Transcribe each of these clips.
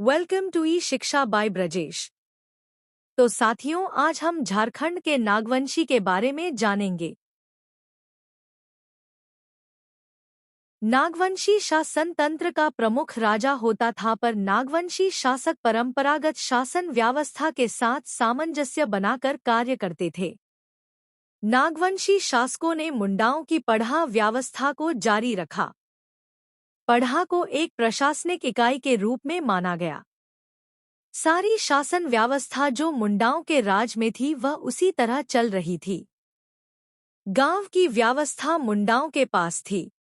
Welcome to ई शिक्षा bye Brajesh. तो साथियों, आज हम झारखंड के नागवंशी के बारे में जानेंगे। नागवंशी शासन तंत्र का प्रमुख राजा होता था, पर नागवंशी शासक परंपरागत शासन व्यवस्था के साथ सामंजस्य बनाकर कार्य करते थे। नागवंशी शासकों ने मुंडाओं की पढ़ा व्यवस्था को जारी रखा। पढ़ा को एक प्रशासनिक इकाई के रूप में माना गया। सारी शासन व्यवस्था जो मुंडाओं के राज में थी वह उसी तरह चल रही थी। गांव की व्यवस्था मुंडाओं के पास थी।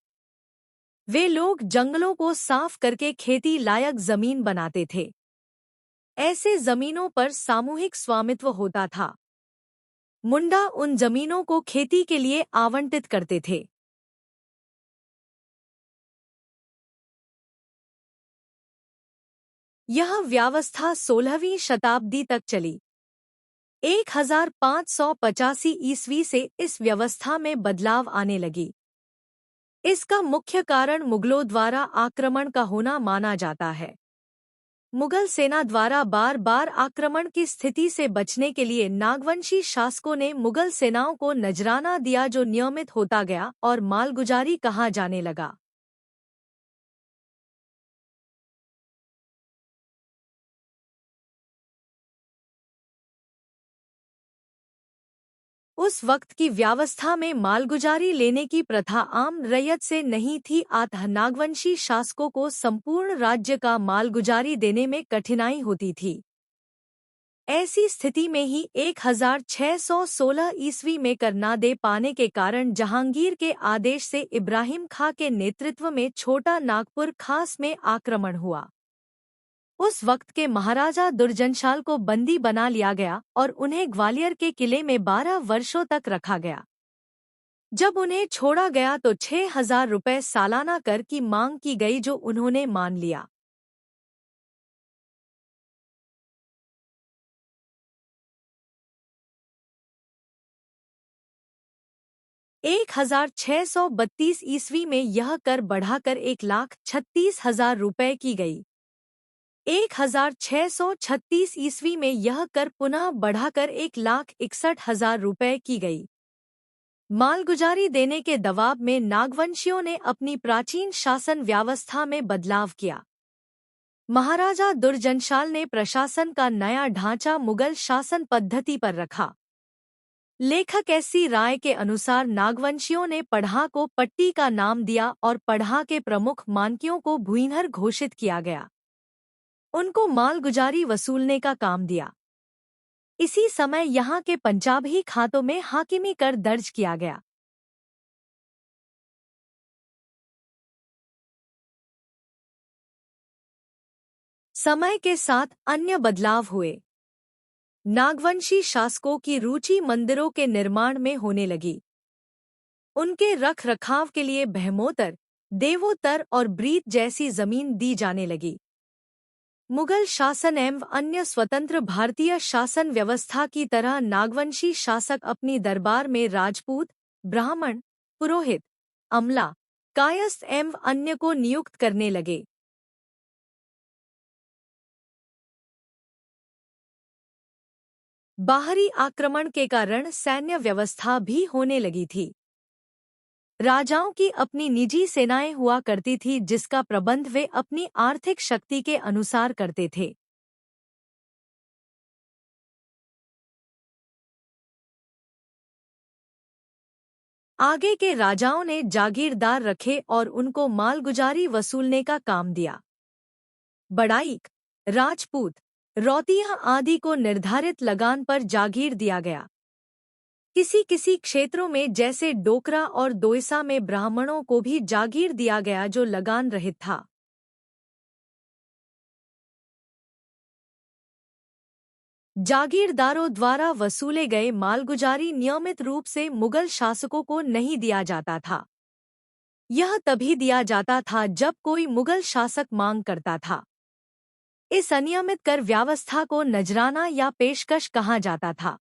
वे लोग जंगलों को साफ करके खेती लायक जमीन बनाते थे। ऐसे जमीनों पर सामूहिक स्वामित्व होता था। मुंडा उन जमीनों को खेती के लिए आवंटित करते थे। यह व्यवस्था 16वीं शताब्दी तक चली। 1585 ईस्वी से इस व्यवस्था में बदलाव आने लगी। इसका मुख्य कारण मुगलों द्वारा आक्रमण का होना माना जाता है। मुगल सेना द्वारा बार बार आक्रमण की स्थिति से बचने के लिए नागवंशी शासकों ने मुगल सेनाओं को नजराना दिया, जो नियमित होता गया और मालगुजारी कहा जाने लगा। उस वक्त की व्यवस्था में मालगुजारी लेने की प्रथा आम रैयत से नहीं थी, अतः नागवंशी शासकों को संपूर्ण राज्य का मालगुजारी देने में कठिनाई होती थी। ऐसी स्थिति में ही 1616 ईस्वी में कर न दे पाने के कारण जहांगीर के आदेश से इब्राहिम खां के नेतृत्व में छोटा नागपुर खास में आक्रमण हुआ। उस वक्त के महाराजा दुर्जनशाल को बंदी बना लिया गया और उन्हें ग्वालियर के किले में 12 वर्षों तक रखा गया। जब उन्हें छोड़ा गया तो 6,000 रुपए सालाना कर की मांग की गई, जो उन्होंने मान लिया। एक 1632 ईस्वी में यह कर बढ़ाकर 1,36,000 रुपए की गई। 1636 ईस्वी में यह कर पुनः बढ़ाकर 1,61,000 रुपए की गई। मालगुजारी देने के दबाव में नागवंशियों ने अपनी प्राचीन शासन व्यवस्था में बदलाव किया। महाराजा दुर्जनशाल ने प्रशासन का नया ढांचा मुगल शासन पद्धति पर रखा। लेखक एस.सी. राय के अनुसार नागवंशियों ने पढ़ा को पट्टी का नाम दिया और पढ़ा के प्रमुख मानकियों को भूइंहर घोषित किया गया। उनको मालगुजारी वसूलने का काम दिया। इसी समय यहाँ के पंजाबी खातों में हाकिमी कर दर्ज किया गया। समय के साथ अन्य बदलाव हुए। नागवंशी शासकों की रुचि मंदिरों के निर्माण में होने लगी। उनके रख रखाव के लिए बहमोतर, देवोतर और ब्रीत जैसी जमीन दी जाने लगी। मुगल शासन एवं अन्य स्वतंत्र भारतीय शासन व्यवस्था की तरह नागवंशी शासक अपनी दरबार में राजपूत, ब्राह्मण, पुरोहित, अमला, कायस्थ एवं अन्य को नियुक्त करने लगे। बाहरी आक्रमण के कारण सैन्य व्यवस्था भी होने लगी थी। राजाओं की अपनी निजी सेनाएं हुआ करती थी, जिसका प्रबंध वे अपनी आर्थिक शक्ति के अनुसार करते थे। आगे के राजाओं ने जागीरदार रखे और उनको मालगुजारी वसूलने का काम दिया। बड़ाइक, राजपूत, रौतिया आदि को निर्धारित लगान पर जागीर दिया गया। किसी किसी क्षेत्रों में जैसे डोकरा और दोयसा में ब्राह्मणों को भी जागीर दिया गया, जो लगान रहित था। जागीरदारों द्वारा वसूले गए मालगुजारी नियमित रूप से मुगल शासकों को नहीं दिया जाता था। यह तभी दिया जाता था जब कोई मुगल शासक मांग करता था। इस अनियमित कर व्यवस्था को नजराना या पेशकश कहा जाता था।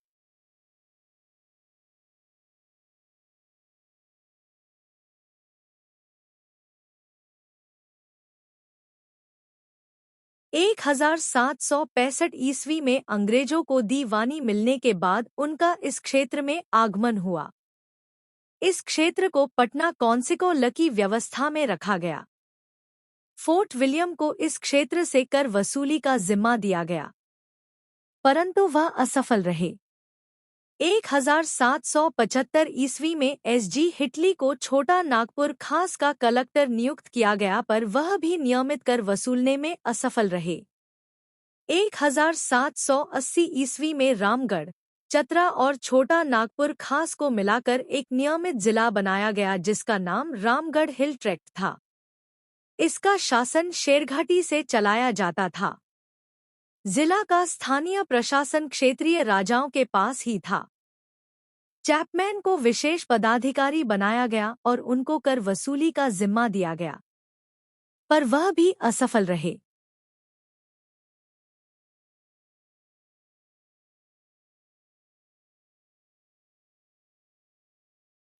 1765 ईस्वी में अंग्रेजों को दीवानी मिलने के बाद उनका इस क्षेत्र में आगमन हुआ। इस क्षेत्र को पटना कौंसिल की व्यवस्था में रखा गया। फोर्ट विलियम को इस क्षेत्र से कर वसूली का जिम्मा दिया गया, परंतु वह असफल रहे। 1775 ईस्वी में एसजी हिटली को छोटा नागपुर खास का कलेक्टर नियुक्त किया गया, पर वह भी नियमित कर वसूलने में असफल रहे। 1780 ईस्वी में रामगढ़, चतरा और छोटा नागपुर खास को मिलाकर एक नियमित जिला बनाया गया, जिसका नाम रामगढ़ हिल ट्रैक्ट था। इसका शासन शेरघाटी से चलाया जाता था। जिला का स्थानीय प्रशासन क्षेत्रीय राजाओं के पास ही था। चैपमैन को विशेष पदाधिकारी बनाया गया और उनको कर वसूली का जिम्मा दिया गया, पर वह भी असफल रहे।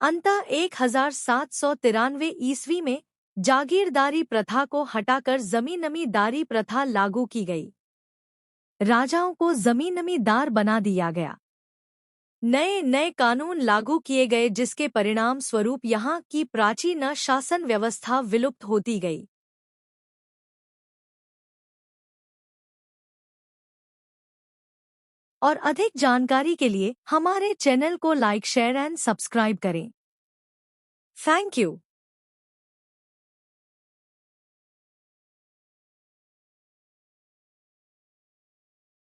अंततः 1793 ईस्वी में जागीरदारी प्रथा को हटाकर जमींदारी प्रथा लागू की गई। राजाओं को जमींदार बना दिया गया। नए कानून लागू किए गए, जिसके परिणाम स्वरूप यहाँ की प्राचीन शासन व्यवस्था विलुप्त होती गई। और अधिक जानकारी के लिए हमारे चैनल को लाइक, शेयर एंड सब्सक्राइब करें। Thank you.